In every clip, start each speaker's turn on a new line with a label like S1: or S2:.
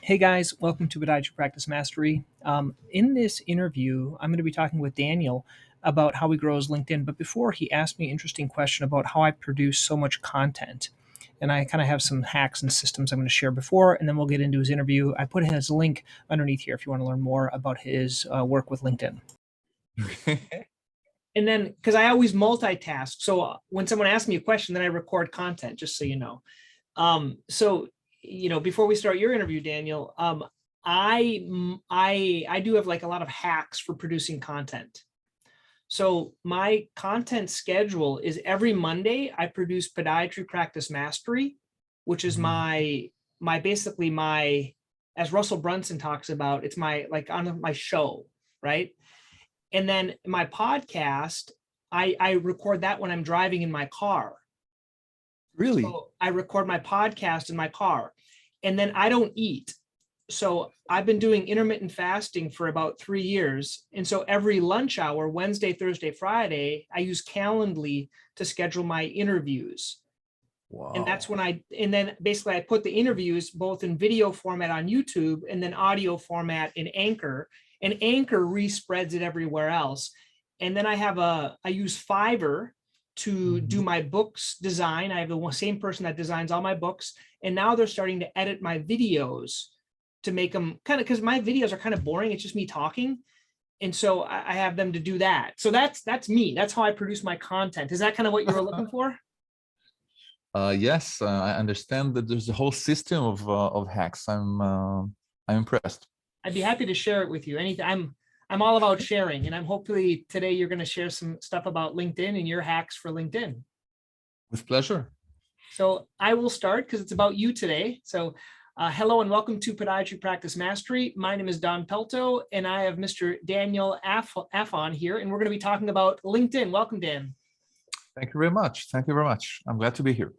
S1: Hey guys, welcome to Podiatry Practice Mastery. In this interview, I'm going to be talking with Daniel about how he grows LinkedIn. But before, he asked me an interesting question about how I produce so much content. And I kind of have some hacks and systems I'm going to share before, and then we'll get into his interview. I put his link underneath here if you want to learn more about his work with LinkedIn. And then, because I always multitask, so when someone asks me a question, then I record content, just so you know. Before we start your interview, Daniel, I do have like a lot of hacks for producing content. So my content schedule is every Monday I produce Podiatry Practice Mastery, which is my basically my, as Russell Brunson talks about, it's my like on my show, right? And then my podcast, I record that when I'm driving in my car.
S2: Really?
S1: So I record my podcast in my car, and then I don't eat. So I've been doing intermittent fasting for about 3 years. And so every lunch hour, Wednesday, Thursday, Friday, I use Calendly to schedule my interviews.
S2: Wow.
S1: And then basically I put the interviews both in video format on YouTube and then audio format in Anchor, and Anchor respreads it everywhere else. And then I use Fiverr to do my books design. I have the same person that designs all my books. And now they're starting to edit my videos to make them kind of, because my videos are kind of boring. It's just me talking. And so I have them to do that. So that's me. That's how I produce my content. Is that kind of what you were looking for?
S2: Yes, I understand that there's a whole system of hacks. I'm impressed.
S1: I'd be happy to share it with you. I'm all about sharing, and I'm hopefully today you're going to share some stuff about LinkedIn and your hacks for LinkedIn.
S2: With pleasure.
S1: So I will start because it's about you today. So hello and welcome to Podiatry Practice Mastery. My name is Don Pelto, and I have Mr. Daniel Alfon here, and we're going to be talking about LinkedIn. Welcome, Dan.
S2: Thank you very much. Thank you very much. I'm glad to be here.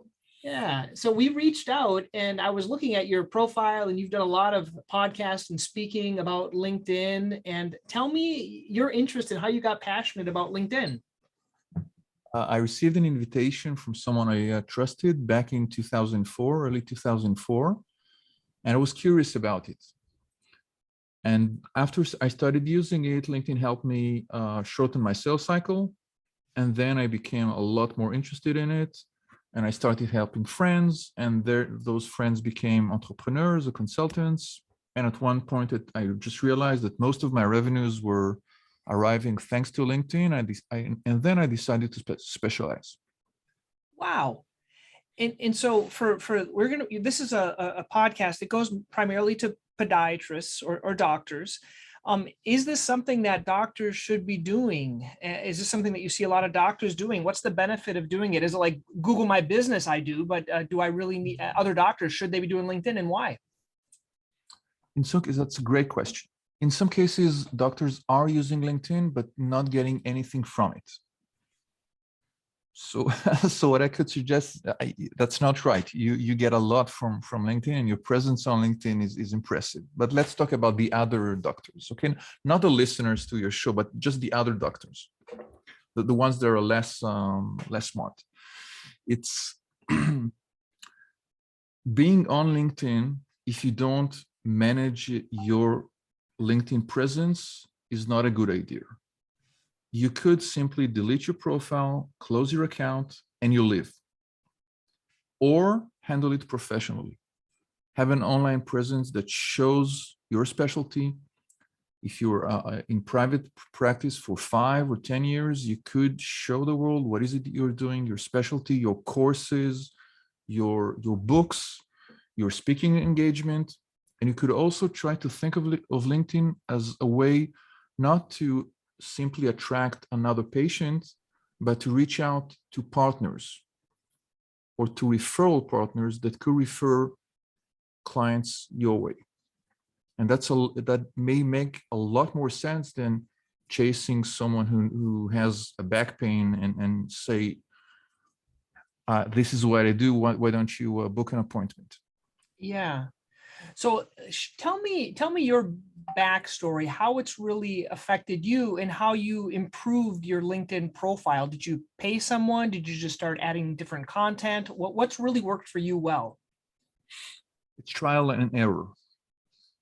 S1: Yeah, so we reached out and I was looking at your profile, and you've done a lot of podcasts and speaking about LinkedIn. And tell me your interest in how you got passionate about LinkedIn.
S2: I received an invitation from someone I trusted back in 2004, early 2004, and I was curious about it. And after I started using it, LinkedIn helped me shorten my sales cycle. And then I became a lot more interested in it. And I started helping friends, and those friends became entrepreneurs or consultants. And at one point, I just realized that most of my revenues were arriving thanks to LinkedIn. And then I decided to specialize.
S1: Wow. And so this is a podcast that goes primarily to podiatrists or doctors. Is this something that doctors should be doing? Is this something that you see a lot of doctors doing? What's the benefit of doing it? Is it like Google My Business? I do, but do I really need other doctors? Should they be doing LinkedIn, and why?
S2: In some cases, that's a great question. In some cases, doctors are using LinkedIn, but not getting anything from it. So what I could suggest, that's not right. You get a lot from LinkedIn, and your presence on LinkedIn is impressive. But let's talk about the other doctors, okay? Not the listeners to your show, but just the other doctors, the ones that are less smart. It's being on LinkedIn, if you don't manage your LinkedIn presence, is not a good idea. You could simply delete your profile, close your account, and you leave. Or handle it professionally. Have an online presence that shows your specialty. If you're in private practice for 5 or 10 years, you could show the world what is it that you're doing, your specialty, your courses, your books, your speaking engagement. And you could also try to think of LinkedIn as a way not to simply attract another patient, but to reach out to partners or to referral partners that could refer clients your way. And that may make a lot more sense than chasing someone who has a back pain and say, this is what I do, why don't you book an appointment?
S1: Yeah. So tell me your backstory, how it's really affected you and how you improved your LinkedIn profile. Did you pay someone? Did you just start adding different content? What's really worked for you well?
S2: It's trial and error.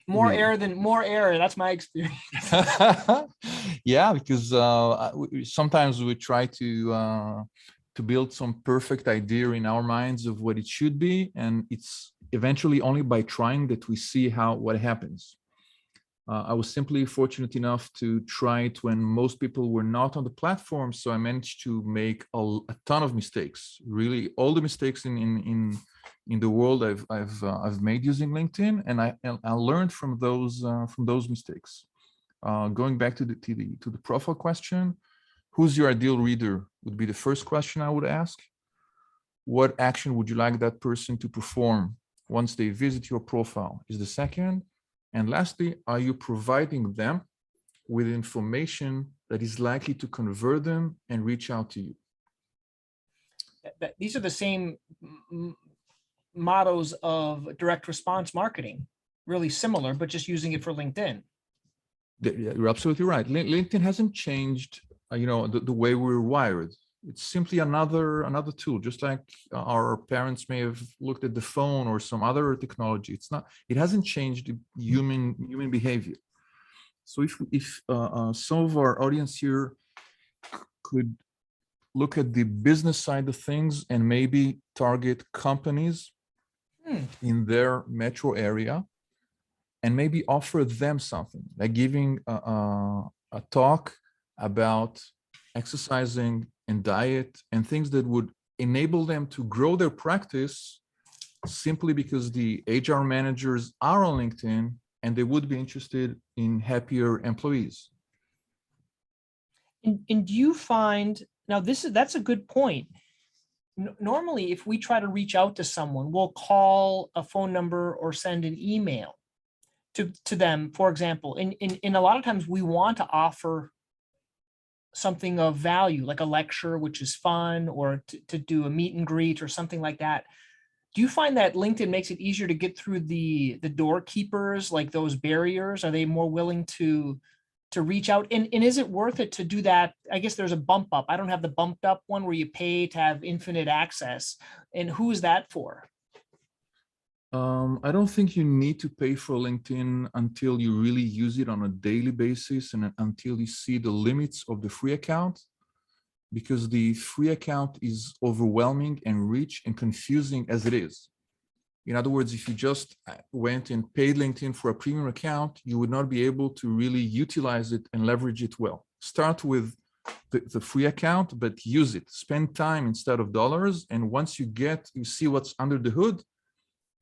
S1: More error. That's my experience.
S2: Yeah, because sometimes we try to build some perfect idea in our minds of what it should be, and it's eventually only by trying that we see what happens. I was simply fortunate enough to try it when most people were not on the platform, so I managed to make a ton of mistakes. Really, all the mistakes in the world I've made using LinkedIn, and I learned from those mistakes. Going back to the profile question, who's your ideal reader would be the first question I would ask. What action would you like that person to perform once they visit your profile is the second. And lastly, are you providing them with information that is likely to convert them and reach out to you?
S1: These are the same mottos of direct response marketing, really similar, but just using it for LinkedIn.
S2: You're absolutely right. LinkedIn hasn't changed, the way we're wired. It's simply another tool, just like our parents may have looked at the phone or some other technology. It hasn't changed human behavior. So if some of our audience here could look at the business side of things and maybe target companies in their metro area and maybe offer them something, like giving a talk about exercising and diet and things that would enable them to grow their practice simply because the HR managers are on LinkedIn and they would be interested in happier employees.
S1: And do you find, now that's a good point. Normally, if we try to reach out to someone, we'll call a phone number or send an email to them, for example. And a lot of times we want to offer something of value, like a lecture, which is fun, or to do a meet and greet or something like that. Do you find that LinkedIn makes it easier to get through the doorkeepers, like those barriers? Are they more willing to reach out? And is it worth it to do that? I guess there's a bump up. I don't have the bumped up one where you pay to have infinite access. And who is that for?
S2: I don't think you need to pay for LinkedIn until you really use it on a daily basis and until you see the limits of the free account, because the free account is overwhelming and rich and confusing as it is. In other words, if you just went and paid LinkedIn for a premium account, you would not be able to really utilize it and leverage it well. Start with the free account, but use it. Spend time instead of dollars. And once you see what's under the hood,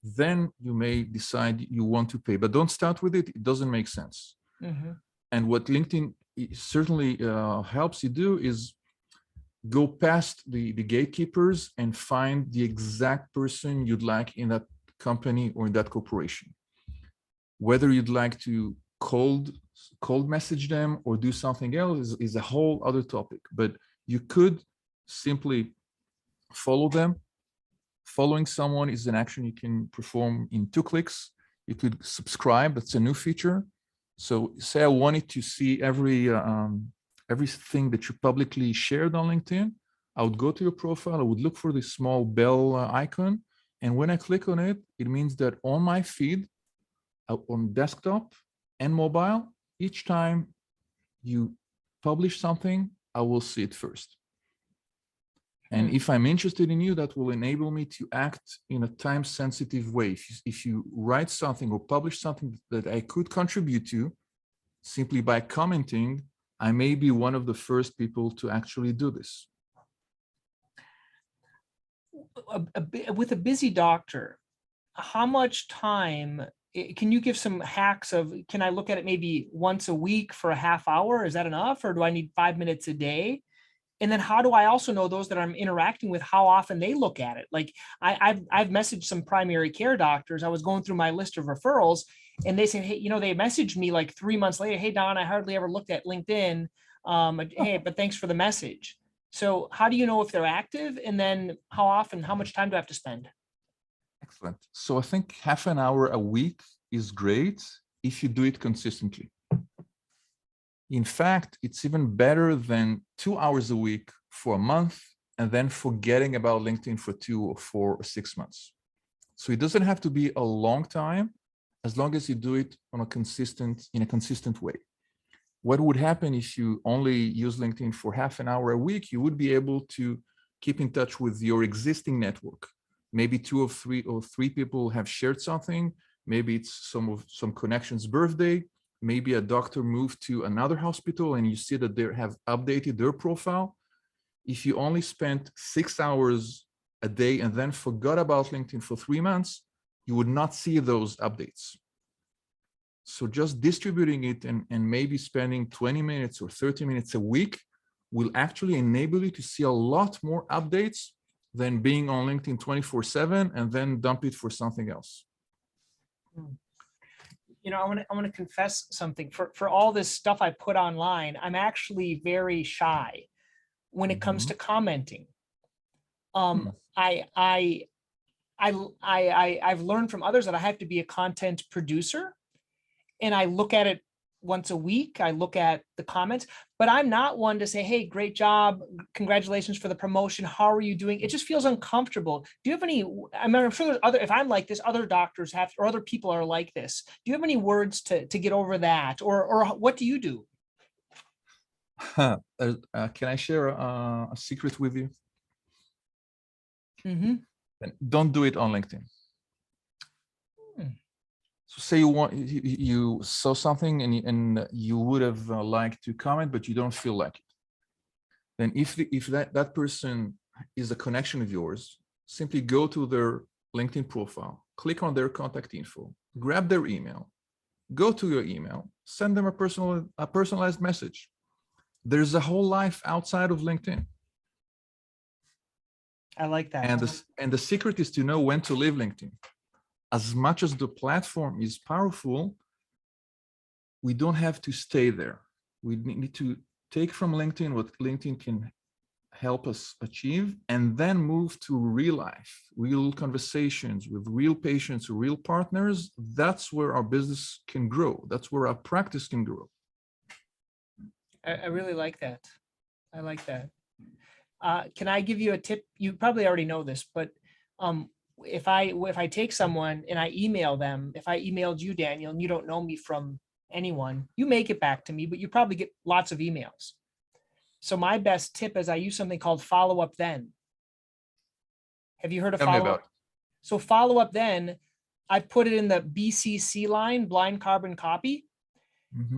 S2: then you may decide you want to pay, but don't start with it. It doesn't make sense. Mm-hmm. And what LinkedIn certainly helps you do is go past the gatekeepers and find the exact person you'd like in that company or in that corporation. Whether you'd like to cold message them or do something else is a whole other topic, but you could simply follow them. Following someone is an action you can perform in 2 clicks. You could subscribe. That's a new feature. So say I wanted to see everything that you publicly shared on LinkedIn. I would go to your profile. I would look for the small bell icon. And when I click on it, it means that on my feed, on desktop and mobile, each time you publish something, I will see it first. And if I'm interested in you, that will enable me to act in a time-sensitive way. If you write something or publish something that I could contribute to, simply by commenting, I may be one of the first people to actually do this.
S1: With a busy doctor, how much time, can you give some hacks of, can I look at it maybe once a week for a half hour? Is that enough? Or do I need 5 minutes a day? And then how do I also know those that I'm interacting with, how often they look at it? Like I've messaged some primary care doctors. I was going through my list of referrals and they said, hey, they messaged me like 3 months later. Hey, Don, I hardly ever looked at LinkedIn. Hey, but thanks for the message. So how do you know if they're active? And then how often, how much time do I have to spend?
S2: Excellent. So I think half an hour a week is great if you do it consistently. In fact, it's even better than 2 hours a week for a month and then forgetting about LinkedIn for 2 or 4 or 6 months. So it doesn't have to be a long time. as long as you do it in a consistent way. What would happen if you only use LinkedIn for half an hour a week? You would be able to keep in touch with your existing network. Maybe two or three people have shared something. Maybe it's some connection's birthday. Maybe a doctor moved to another hospital and you see that they have updated their profile. If you only spent 6 hours a day and then forgot about LinkedIn for 3 months, you would not see those updates. So just distributing it and maybe spending 20 minutes or 30 minutes a week will actually enable you to see a lot more updates than being on LinkedIn 24/7 and then dump it for something else.
S1: You know, I want to confess something. For all this stuff I put online, I'm actually very shy when it comes to commenting. I've learned from others that I have to be a content producer, and I look at it once a week. I look at the comments, but I'm not one to say, hey, great job, congratulations for the promotion, how are you doing? It just feels uncomfortable. Do you have any, I mean, I'm sure there's other, if I'm like this, other doctors have, or other people are like this. Do you have any words to get over that? Or what do you do?
S2: Can I share a secret with you?
S1: Mm-hmm.
S2: Don't do it on LinkedIn. So say you saw something and you would have liked to comment, but you don't feel like it. Then if that person is a connection of yours, simply go to their LinkedIn profile, click on their contact info, grab their email, go to your email, send them a personalized message. There's a whole life outside of LinkedIn.
S1: I like that.
S2: And the secret is to know when to leave LinkedIn. As much as the platform is powerful, we don't have to stay there. We need to take from LinkedIn what LinkedIn can help us achieve, and then move to real life, real conversations with real patients, real partners. That's where our business can grow. That's where our practice can grow.
S1: I really like that. I like that. Can I give you a tip? You probably already know this, but if I take someone and I email them, if I emailed you, Daniel, and you don't know me from anyone, you may get back to me, but you probably get lots of emails. So my best tip is I use something called follow up then. Have you heard of follow up? So follow up then, I put it in the BCC line, blind carbon copy.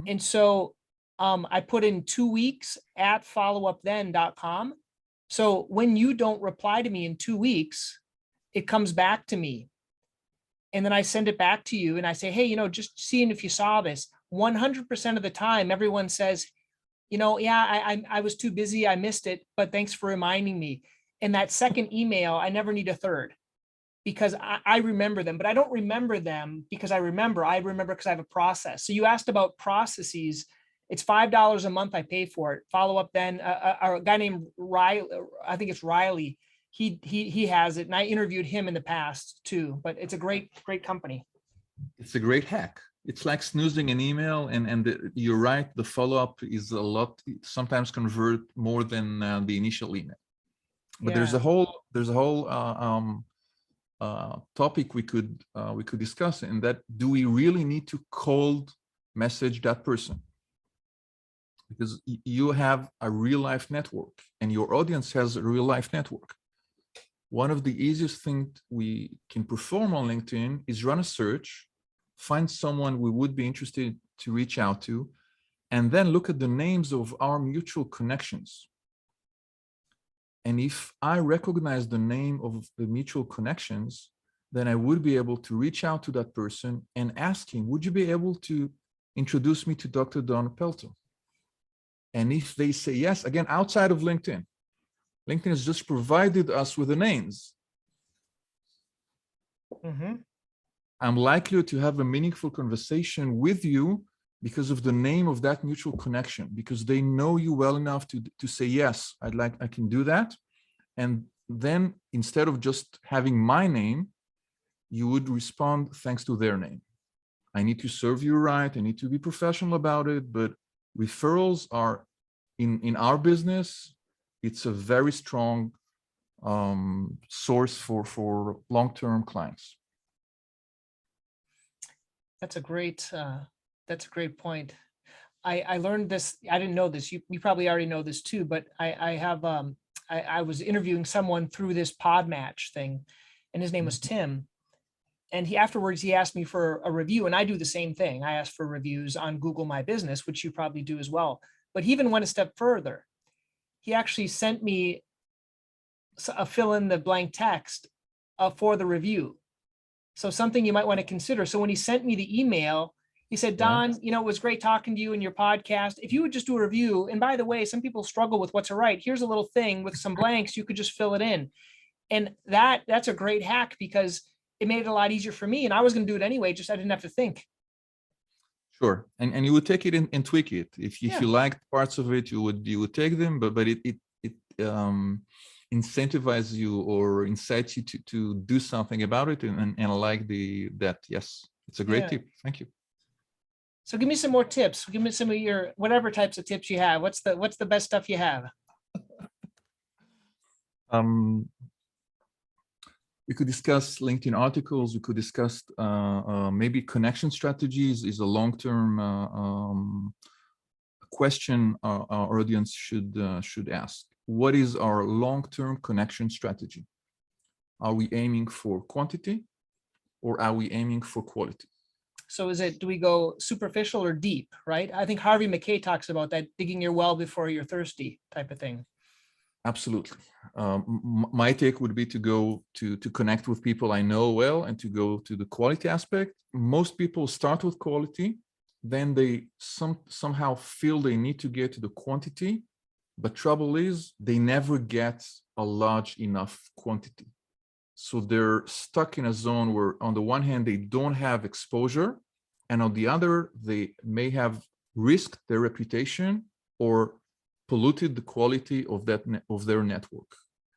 S1: And so I put in 2 weeks at followupthen.com. So when you don't reply to me in 2 weeks, it comes back to me. And then I send it back to you and I say, hey, you know, just seeing if you saw this. 100% of the time, everyone says, you know, yeah, I was too busy, I missed it, but thanks for reminding me. And that second email, I never need a third, because I remember them, but I don't remember them because I remember because I have a process. So you asked about processes. It's $5 a month I pay for it. Follow up then, a guy named Riley, I think it's Riley. He has it, and I interviewed him in the past too, but it's a great company.
S2: It's a great hack. It's like snoozing an email, and you're right, the follow-up is a lot, sometimes convert more than the initial email. But yeah, there's a whole topic we could discuss, and that, do we really need to cold message that person? Because you have a real life network and your audience has a real life network. One of the easiest things we can perform on LinkedIn is run a search, find someone we would be interested to reach out to, and then look at the names of our mutual connections. And if I recognize the name of the mutual connections, then I would be able to reach out to that person and ask him, would you be able to introduce me to Dr. Don Pelto? And if they say yes, again, outside of LinkedIn, LinkedIn has just provided us with the names. I'm likely to have a meaningful conversation with you because of the name of that mutual connection, because they know you well enough to say, yes, I can do that. And then instead of just having my name, you would respond thanks to their name. I need to serve you right. I need to be professional about it. But referrals are, in our business, it's a very strong source for long-term clients.
S1: That's a great point. I learned this. I didn't know this. You probably already know this too, but I was interviewing someone through this pod match thing, and his name was Tim. And afterwards he asked me for a review, and I do the same thing. I ask for reviews on Google My Business, which you probably do as well. But he even went a step further. He actually sent me a fill in the blank text for the review. So something you might want to consider. So when he sent me the email, he said,
S2: Yeah.
S1: Don, it was great talking to you and your podcast. If you would just do a review, and by the way, some people struggle with what to write. Here's a little thing with some blanks. You could just fill it in. And that's a great hack, because it made it a lot easier for me. And I was going to do it anyway, just I didn't have to think.
S2: Sure. And you would take it and tweak it. If
S1: Yeah.
S2: you liked parts of it, you would take them, but it incentivizes you or incites you to do something about it, and I like that. Yes, it's a great tip. Thank you.
S1: So give me some more tips. Give me some of your whatever types of tips you have. What's the best stuff you have?
S2: We could discuss LinkedIn articles. We could discuss maybe connection strategies is a long-term question our audience should ask. What is our long-term connection strategy? Are we aiming for quantity, or are we aiming for quality?
S1: So do we go superficial or deep, right? I think Harvey McKay talks about that, digging your well before you're thirsty type of thing.
S2: Absolutely. My take would be to go to connect with people I know well, and to go to the quality aspect. Most people start with quality, then they somehow feel they need to get to the quantity, but trouble is they never get a large enough quantity. So they're stuck in a zone where on the one hand, they don't have exposure, and on the other, they may have risked their reputation or polluted the quality of their network.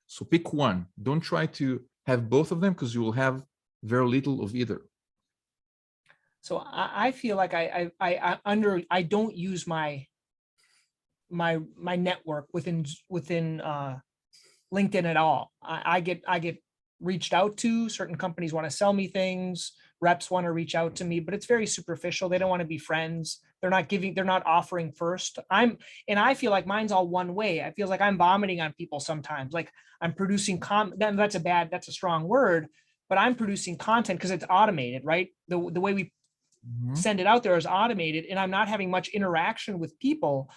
S2: So pick one. Don't try to have both of them, because you will have very little of either.
S1: So I feel like I don't use my network within LinkedIn at all. I get reached out to. Certain companies want to sell me things. Reps want to reach out to me, but it's very superficial. They don't want to be friends. They're not offering first. And I feel like mine's all one way. I feel like I'm vomiting on people sometimes. Like I'm producing that's a strong word, but I'm producing content because it's automated, right? The way we send it out there is automated, and I'm not having much interaction with people.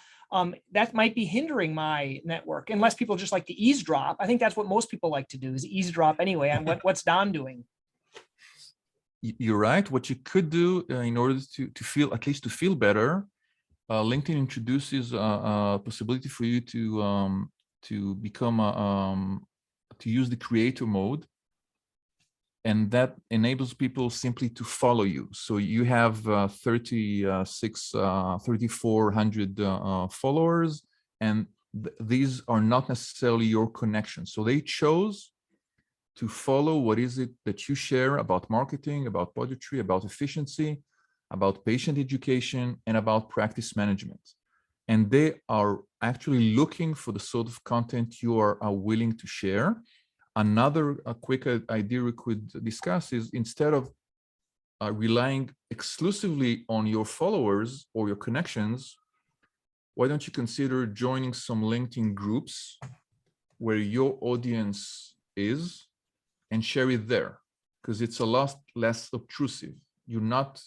S1: That might be hindering my network, unless people just like to eavesdrop. I think that's what most people like to do, is eavesdrop anyway on what's Don doing.
S2: You're right. What you could do in order to feel, at least to feel better, LinkedIn introduces a possibility for you to become to use the creator mode, and that enables people simply to follow you. So you have 3,400 followers, and these are not necessarily your connections. So they chose to follow what is it that you share about marketing, about podiatry, about efficiency, about patient education, and about practice management. And they are actually looking for the sort of content you are willing to share. Another quick idea we could discuss is, instead of relying exclusively on your followers or your connections, why don't you consider joining some LinkedIn groups where your audience is, and share it there, because it's a lot less obtrusive. You're not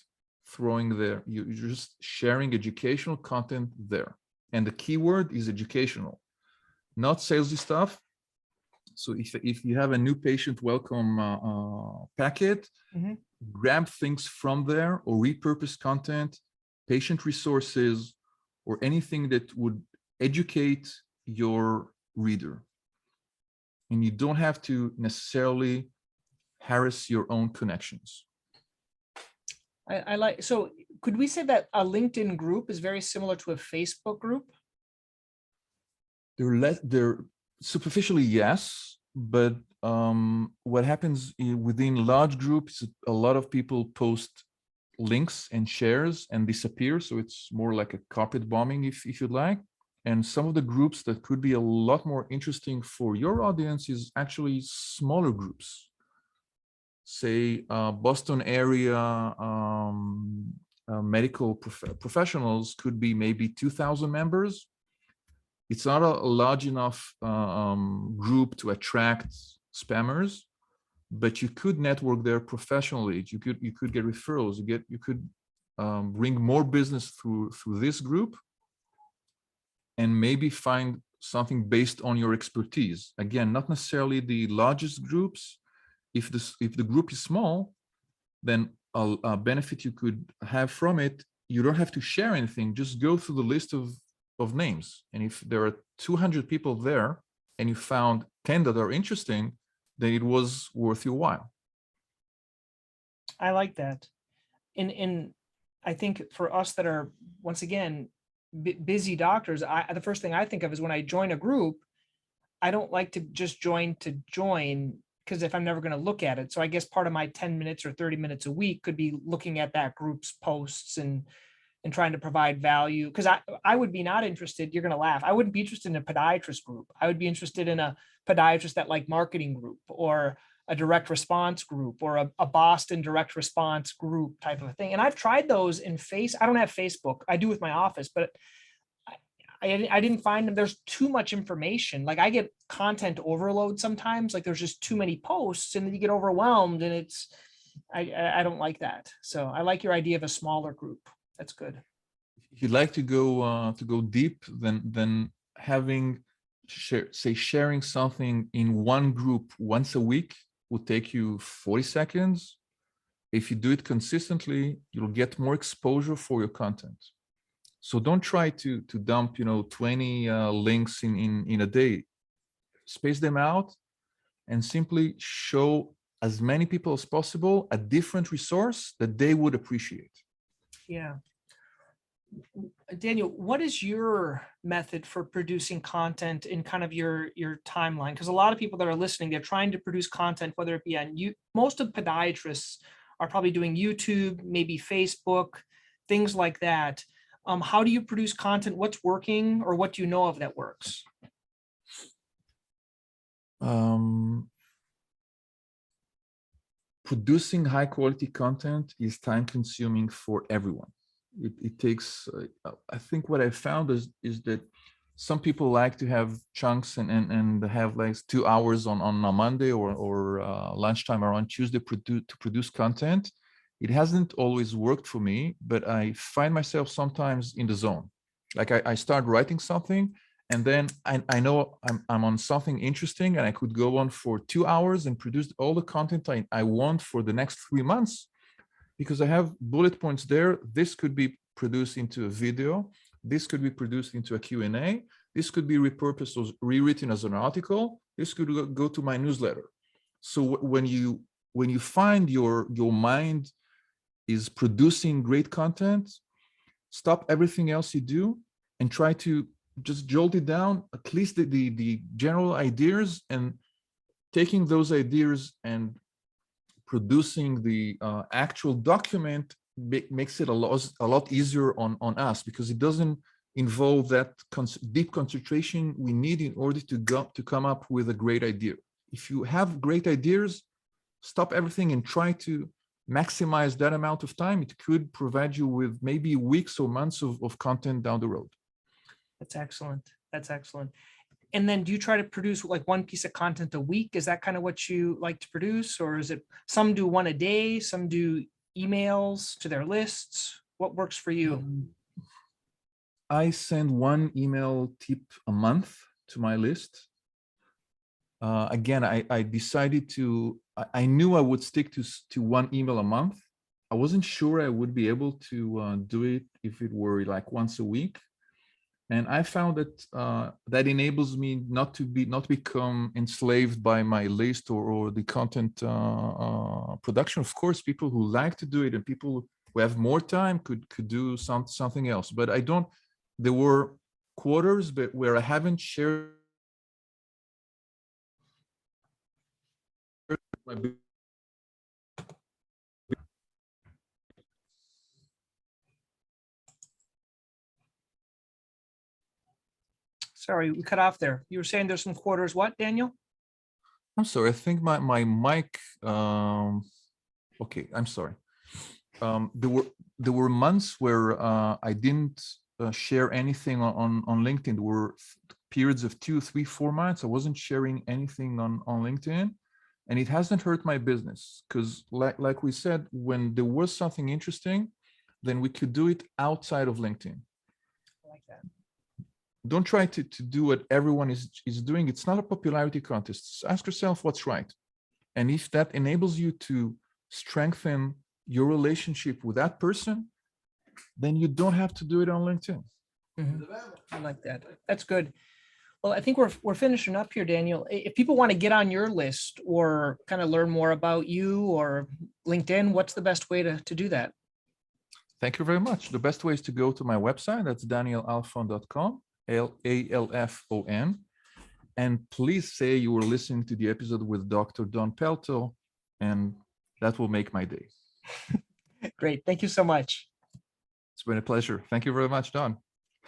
S2: throwing there, you're just sharing educational content there. And the keyword is educational, not salesy stuff. So if you have a new patient welcome packet, grab things from there, or repurpose content, patient resources, or anything that would educate your reader. And you don't have to necessarily harass your own connections.
S1: I like, so could we say that a LinkedIn group is very similar to a Facebook group?
S2: They're superficially, yes, but what happens within large groups, a lot of people post links and shares and disappear. So it's more like a carpet bombing, if you'd like. And some of the groups that could be a lot more interesting for your audience is actually smaller groups. say Boston area medical professionals could be maybe 2,000 members. It's not a large enough group to attract spammers, but you could network there professionally. You could get referrals. You could bring more business through this group, and maybe find something based on your expertise. Again, not necessarily the largest groups. If the group is small, then a benefit you could have from it, you don't have to share anything. Just go through the list of names. And if there are 200 people there and you found 10 that are interesting, then it was worth your while.
S1: I like that. And I think for us that are, once again, busy doctors, the first thing I think of is when I join a group, I don't like to just join to join, because if I'm never going to look at it. So I guess part of my 10 minutes or 30 minutes a week could be looking at that group's posts and trying to provide value. Because I would be not interested, you're going to laugh, I wouldn't be interested in a podiatrist group. I would be interested in a podiatrist that like marketing group, or a direct response group, or a Boston direct response group type of thing. And I've tried those in I don't have Facebook. I do with my office, but I didn't find them. There's too much information. Like I get content overload sometimes. Like there's just too many posts, and then you get overwhelmed, and I don't like that. So I like your idea of a smaller group. That's good.
S2: If you'd like to go deep, then sharing something in one group once a week will take you 40 seconds. If you do it consistently, you'll get more exposure for your content. So don't try to dump 20 links in a day. Space them out and simply show as many people as possible a different resource that they would appreciate.
S1: Yeah. Daniel, what is your method for producing content in kind of your timeline? Because a lot of people that are listening, they're trying to produce content, whether it be on most of podiatrists are probably doing YouTube, maybe Facebook, things like that. How do you produce content? What's working, or what do you know of that works?
S2: Producing high quality content is time consuming for everyone. It takes, I think what I found is that some people like to have chunks and have like 2 hours on a Monday or lunchtime or on Tuesday to produce content. It hasn't always worked for me, but I find myself sometimes in the zone. Like I start writing something, and then I know I'm on something interesting, and I could go on for 2 hours and produce all the content I want for the next 3 months, because I have bullet points there. This could be produced into a video. This could be produced into a Q&A. This could be repurposed or rewritten as an article. This could go to my newsletter. So when you find your mind is producing great content, stop everything else you do and try to just jolt it down, at least the general ideas, and taking those ideas and producing the actual document makes it a lot easier on us, because it doesn't involve that deep concentration we need in order to come up with a great idea. If you have great ideas, stop everything and try to maximize that amount of time. It could provide you with maybe weeks or months of content down the road.
S1: That's excellent. That's excellent. And then do you try to produce like one piece of content a week? Is that kind of what you like to produce? Or is it some do one a day, some do emails to their lists? What works for you?
S2: I send one email tip a month to my list. Again, I decided I knew I would stick to one email a month. I wasn't sure I would be able to do it if it were like once a week. And I found that that enables me not to become enslaved by my list or the content production. Of course, people who like to do it and people who have more time could do something else. But I don't. There were quarters where I haven't shared my.
S1: Sorry, we cut off there. You were saying there's some quarters. What, Daniel?
S2: I'm sorry. I think my mic. Okay, I'm sorry. There were months where I didn't share anything on LinkedIn. There were periods of 2, 3, 4 months I wasn't sharing anything on LinkedIn, and it hasn't hurt my business because, like we said, when there was something interesting, then we could do it outside of LinkedIn.
S1: I like that.
S2: Don't try to do what everyone is doing. It's not a popularity contest. Just ask yourself what's right. And if that enables you to strengthen your relationship with that person, then you don't have to do it on LinkedIn.
S1: Mhm. I like that. That's good. Well, I think we're finishing up here, Daniel. If people want to get on your list or kind of learn more about you or LinkedIn, what's the best way to do that?
S2: Thank you very much. The best way is to go to my website. That's danielalfon.com, Alfon. And please say you were listening to the episode with Dr. Don Pelto, and that will make my day.
S1: Great. Thank you so much.
S2: It's been a pleasure. Thank you very much, Don.